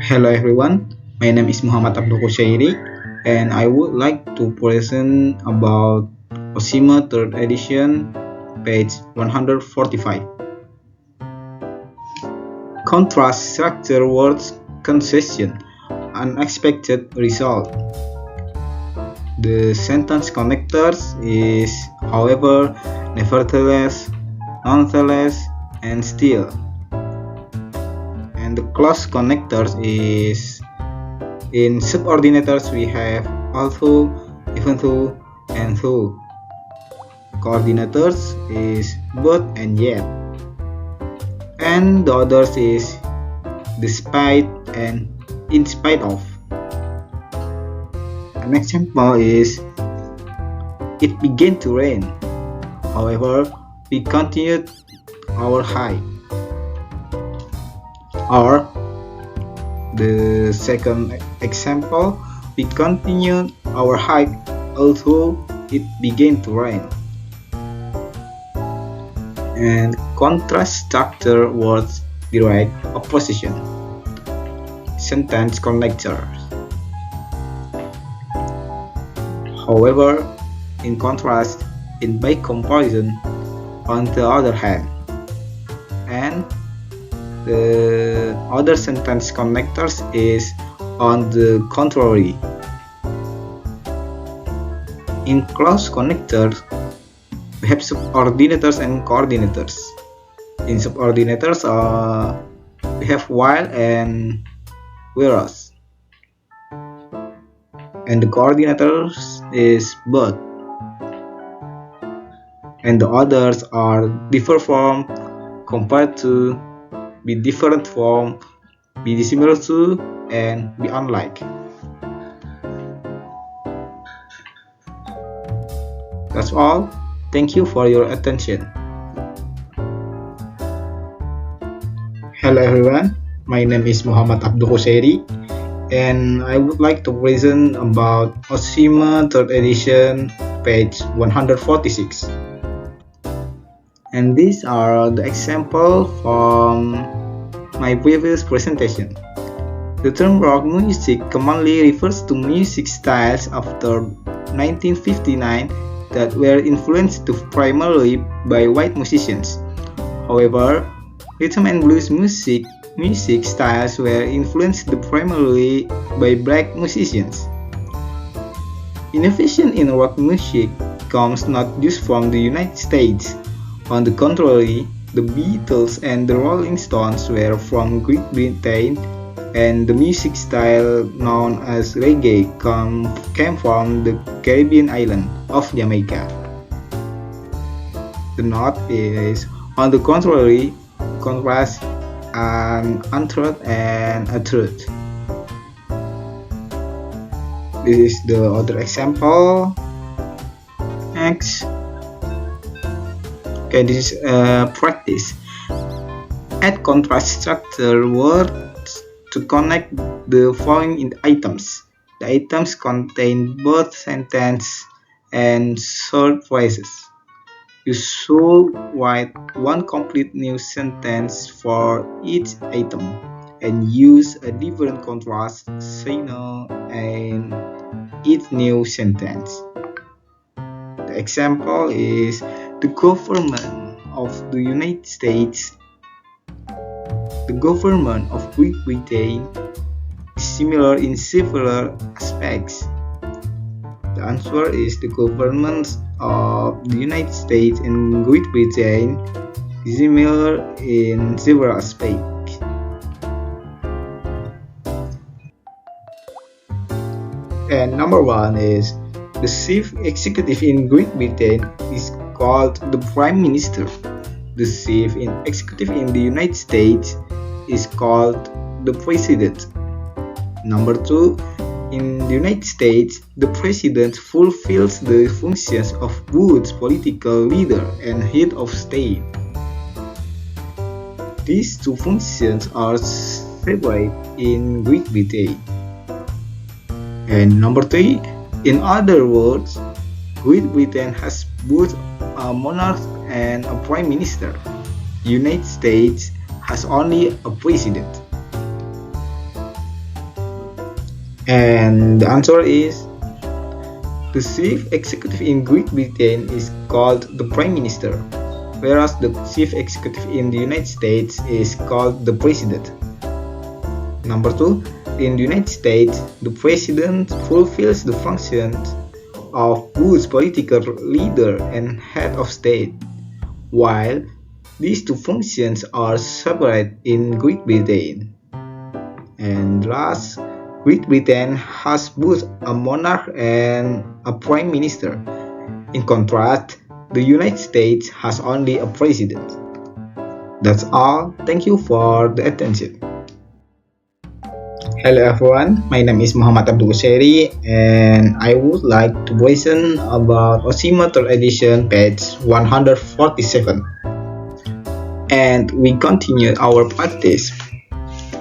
Hello everyone, my name is M.abduhqusyairi and I would like to present about Oshima 3rd edition, page 145. Contrast structure words concession, unexpected result. The sentence connectors is however, nevertheless, nonetheless, and still. And the clause connectors is in subordinators we have although, even though, and though. Coordinators is but and yet. And the others is despite and in spite of. An example is it began to rain. However, we continued our hike. Or the second example, we continued our hike although it began to rain. And contrast structure words direct opposition. Sentence connectors. However, in contrast, in by comparison, on the other hand, and the other sentence connectors is on the contrary. In clause connectors, we have subordinators and coordinators. In subordinators, we have while and whereas. And the coordinators is but. And the others are differ from, compared to, be different from, be dissimilar to, and be unlike. That's all. Thank you for your attention. Hello everyone, my name is M.abduhqusyairi and I would like to present about Oshima 3rd edition, page 146. And these are the example from my previous presentation. The term rock music commonly refers to music styles after 1959 that were influenced primarily by white musicians. However, rhythm and blues music styles were influenced primarily by black musicians. Innovation in rock music comes not just from the United States. On the contrary, the Beatles and the Rolling Stones were from Great Britain, and the music style known as reggae came from the Caribbean island of Jamaica. The note is, on the contrary, contrast, an untruth and a truth. This is the other example. Next. Okay, this is a practice. Add contrast structure words to connect the following items. The items contain both sentence and short phrases. You should write one complete new sentence for each item and use a different contrast signal in each new sentence. The example is the government of the United States. The government of Great Britain is similar in several aspects. The answer is the governments of the United States and Great Britain is similar in several aspects. And number one is the chief executive in Great Britain is called the Prime Minister. The chief executive in the United States is called the President. Number two, in the United States, the President fulfills the functions of both political leader and head of state. These two functions are separate in Great Britain. And number three, in other words, Great Britain has both a monarch and a prime minister. United States has only a president. And the answer is the chief executive in Great Britain is called the Prime Minister, whereas the chief executive in the United States is called the President. Number 2, in the United States, the President fulfills the functions of both political leader and head of state, while these two functions are separate in Great Britain. And last, Great Britain has both a monarch and a prime minister. In contrast, the United States has only a president. That's all. Thank you for the attention. Hello everyone, my name is M.abduhqusyairi and I would like to present about Oshima 3rd edition page 147. And we continue our practice.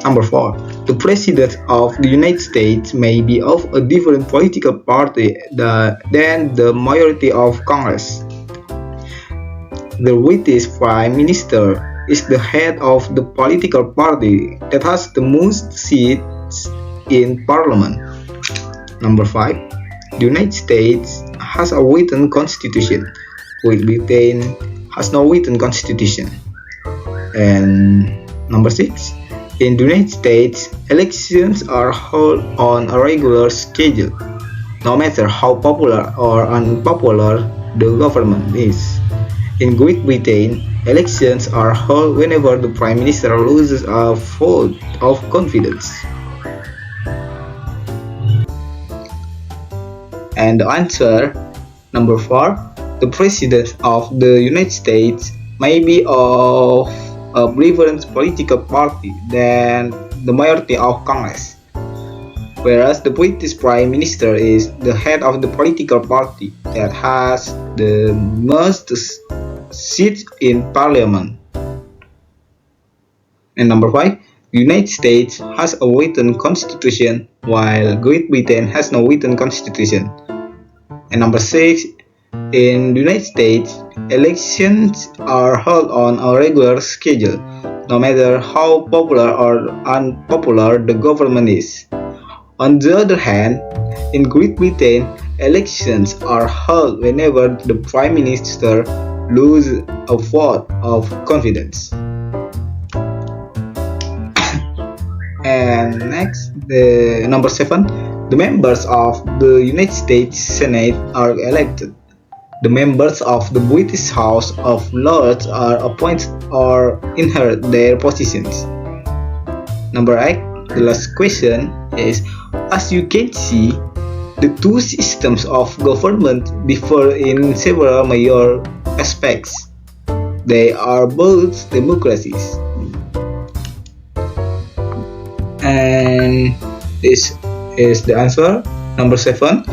Number 4. The President of the United States may be of a different political party than the majority of Congress. The British Prime Minister is the head of the political party that has the most seats in Parliament. Number 5. The United States has a written constitution. Great Britain has no written constitution. And number 6. In the United States, elections are held on a regular schedule, no matter how popular or unpopular the government is. In Great Britain, elections are held whenever the Prime Minister loses a vote of confidence. And the answer, number 4, the President of the United States may be of a different political party than the majority of Congress, whereas the British Prime Minister is the head of the political party that has the most seats in Parliament. And number 5, the United States has a written constitution while Great Britain has no written constitution. And number 6, in the United States, elections are held on a regular schedule, no matter how popular or unpopular the government is. On the other hand, in Great Britain, elections are held whenever the Prime Minister loses a vote of confidence. And next, the number 7, the members of the United States Senate are elected. The members of the British House of Lords are appointed or inherit their positions. Number 8, the last question is, as you can see, the two systems of government differ in several major aspects. They are both democracies. And this is the answer. Number 7,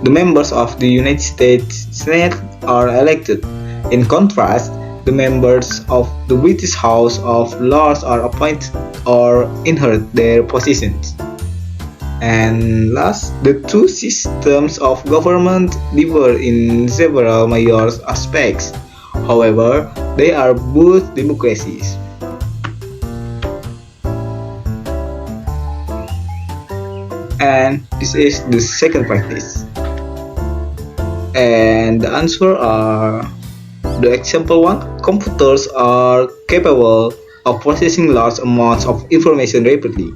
the members of the United States Senate are elected. In contrast, the members of the British House of Lords are appointed or inherit their positions. And last, the two systems of government differ in several major aspects. However, they are both democracies. And this is the second practice. And the answer are the example 1. Computers are capable of processing large amounts of information rapidly,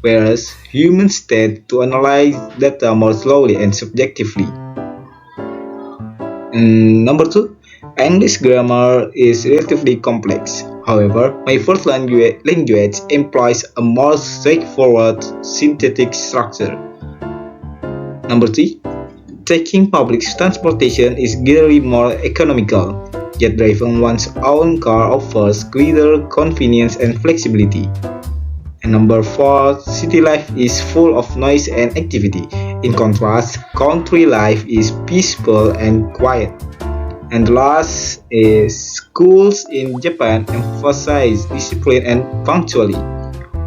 whereas humans tend to analyze data more slowly and subjectively. And number 2, English grammar is relatively complex. However, my first language employs a more straightforward synthetic structure. Number 3, taking public transportation is generally more economical, yet driving one's own car offers greater convenience and flexibility. And number 4, city life is full of noise and activity. In contrast, country life is peaceful and quiet. And the last is schools in Japan emphasize discipline and punctuality,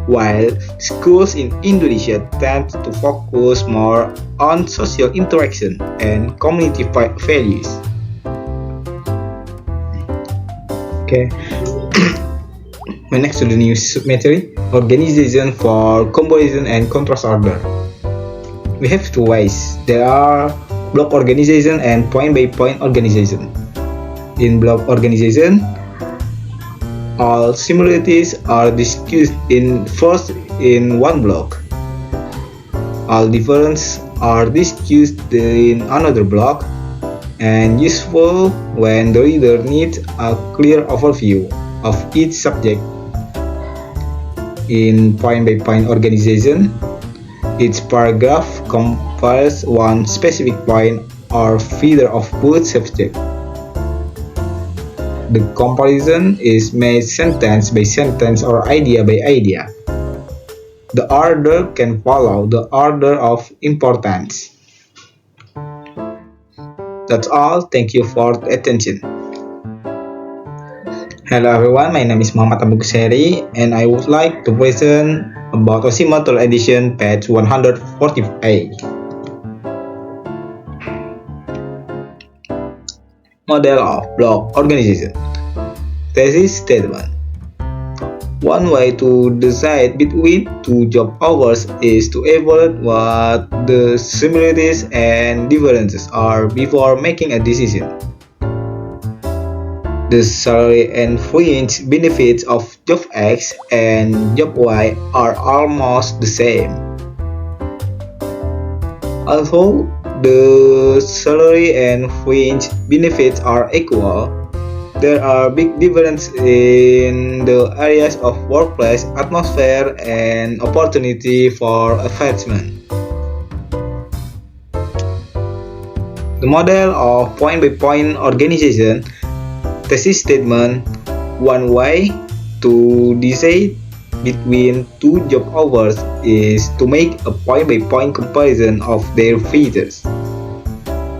while schools in Indonesia tend to focus more on social interaction and community values. Okay. Next to the new submatery, organization for comparison and contrast order. we have two ways. There are block organization and point by point organization. In block organization, all similarities are discussed in one block. All differences are discussed in another block and useful when the reader needs a clear overview of each subject. In point by point organization, each paragraph covers one specific point or feature of both subjects. The comparison is made sentence by sentence or idea by idea. The order can follow the order of importance. That's all. Thank you for the attention. Hello everyone, my name is M.abduhqusyairi and I would like to present about Oshima 3rd edition page 148. Model of block organization. Thesis statement. One way to decide between two job offers is to evaluate what the similarities and differences are before making a decision. The salary and fringe benefits of job X and job Y are almost the same. Although the salary and fringe benefits are equal, there are big differences in the areas of workplace atmosphere and opportunity for advancement. The model of point-by-point organization. Thesis statement. One way to decide between two job offers is to make a point-by-point comparison of their features.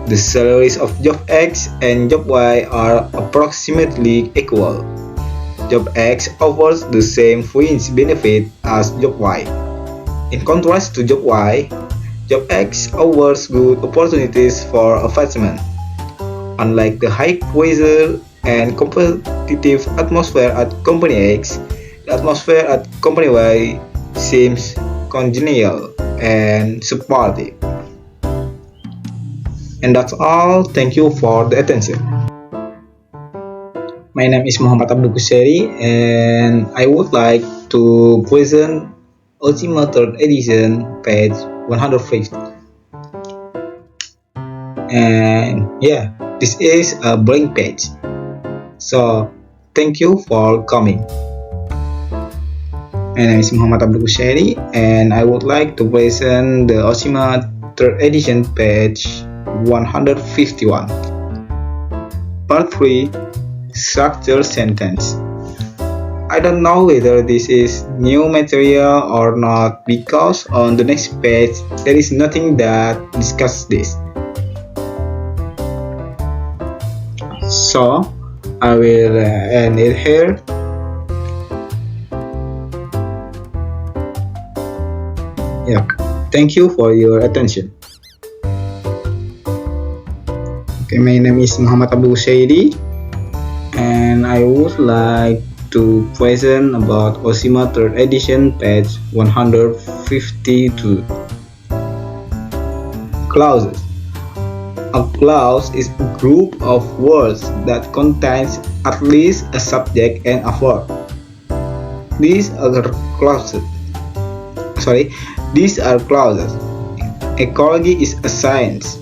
The salaries of job X and job Y are approximately equal. Job X offers the same fringe benefit as job Y. In contrast to job Y, job X offers good opportunities for advancement. Unlike the high pressure and competitive atmosphere at Company X, the atmosphere at Company Y seems congenial and supportive. And that's all. Thank you for the attention. My name is M.abduhqusyairi and I would like to present Oshima 3rd edition page 150. And yeah, this is a blank page. So, thank you for coming. My name is M.abduhqusyairi and I would like to present the Oshima 3rd edition page 151. Part 3. Structure sentence. I don't know whether this is new material or not because on the next page there is nothing that discusses this. So, I will end it here. Yeah, thank you for your attention. Okay, my name is M.abduhqusyairi and I would like to present about Oshima 3rd edition page 152. Clauses. A clause is a group of words that contains at least a subject and a verb. These are clauses. Ecology is a science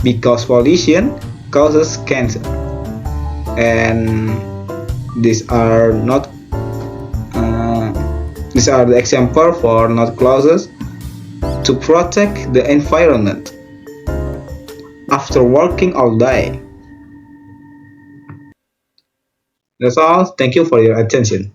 because volition causes cancer, and these are the example for not clauses. To protect the environment. After working all day. That's all. Thank you for your attention.